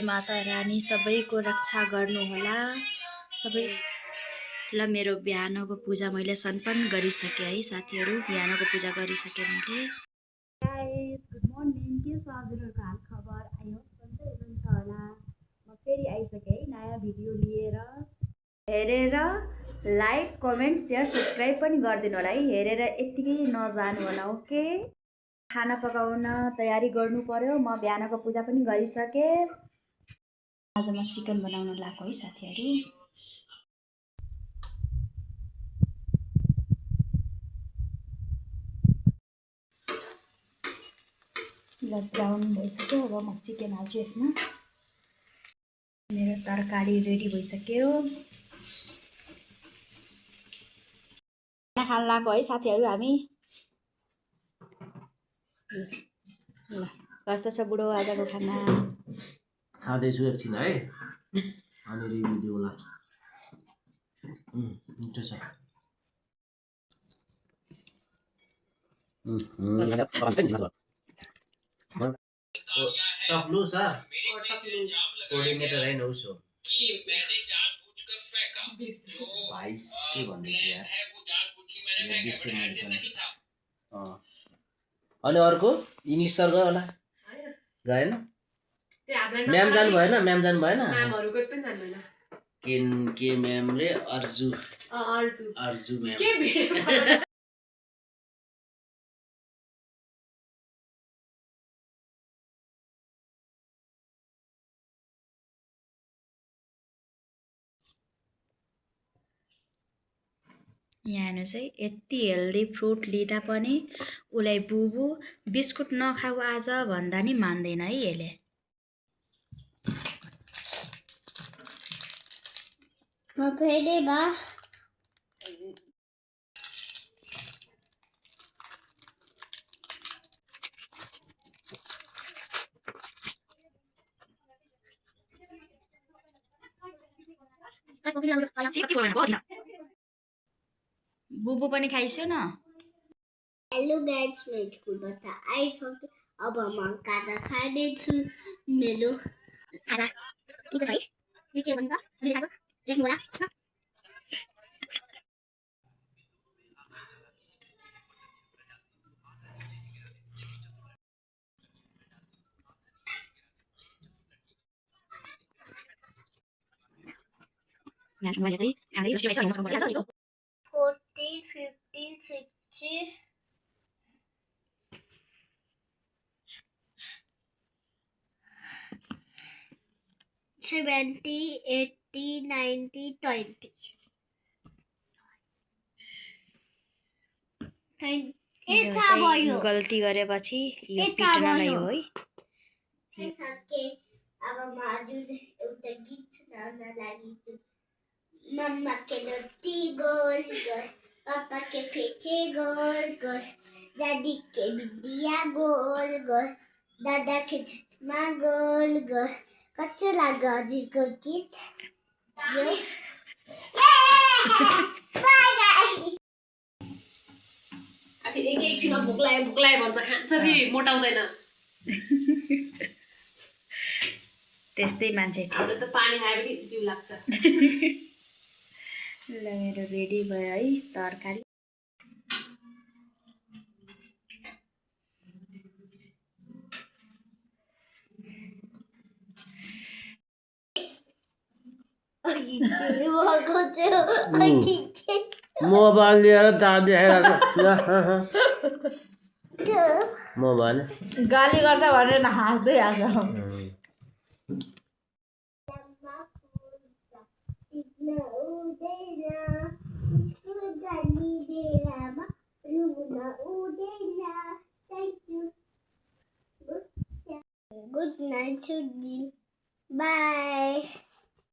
माता रानी सबैको रक्षा गर्नुहोला। सबै ल मेरो बिहानको पूजा मैले सम्पन्न गरिसकेँ है साथीहरू। बिहानको पूजा गरिसकेँ मैले। Guys good morning. के छ हजुरहरूको हाल खबर? आई होप सन्चै हुनुहुन्छ होला। म फेरि आइसकेँ है नयाँ भिडियो लिएर। हेरेर लाइक कमेन्ट सेयर सब्सक्राइब पनि गरिदिनु होला है। हेरेर यत्तिकै नजानु होला। ओके, खाना पकाउन तयारी गर्नु पर्यो। म बिहानको पूजा पनि गरिसकेँ। आज म चिकन बनाउन लागेको है साथीहरू। ल ब्राउन भइसक्यो। अब म चिकन हाल्छु यसमा। मेरो तरकारी रेडी भइसक्यो। खाना खान लागेको है साथीहरू हामी। ल कस्तो छ बुढो आजको खाना? खाँदैछु एकछिन है अनि रिभ्यू दिउँला। मिठो छ। टक्लू सर कोऑर्डिनेटर है न उसो भाइस के भन्दैछ यार अनि अर्को इङ्ग्लिस सर गयो होला गएन? म्याम जानु भएन? म्याम जानु भएन? के म्यामले अर्जु म्याम यहाँ हेर्नुहोस् है, यति हेल्दी फ्रुट लिँदा पनि उसलाई बुबु बिस्कुट नखाऊ आज भन्दा नि मान्दैन है यसले। म फेरि बा बुबु पनि खाइसो न। हेलो गाइस, म स्कुलबाट आइसकेँ। अब म खाना खानेछु। मेरो खाना के छ है? के भन्छ? मैले खाएको देख्नु होला। यहाँ मैले चाहिँ खाँदै रस्टी भइसक्यो। 40, 50, 60, 70, 80, 90, 20. गल्ती गरेपछि यो पिट्नलाई हो है। अब म हजुर एउटा गीत सुनाउन लागेको। मम्मा के रोटी गोल गोल, पापा के फेचे गोल गोल, दादी के बिंदिया गोल गोल, दादा के चश्मा गोल गोल। कच्चो लाग्यो हजुरको गीत यो? एकैछिनमा भोक लाग्यो भन्छ, खान्छ फेरि मोटाउँदैन। त्यस्तै मान्छे त पानी खाए पनि जिउ लाग्छ। ल मेरो रेडी भयो है तरकारी। मोबाइल लिएर दाँत देखाइरहेको मोबाइल गाली गर्दा भनेर हाँस्दै हाल्छ। Good night, Suji. Bye.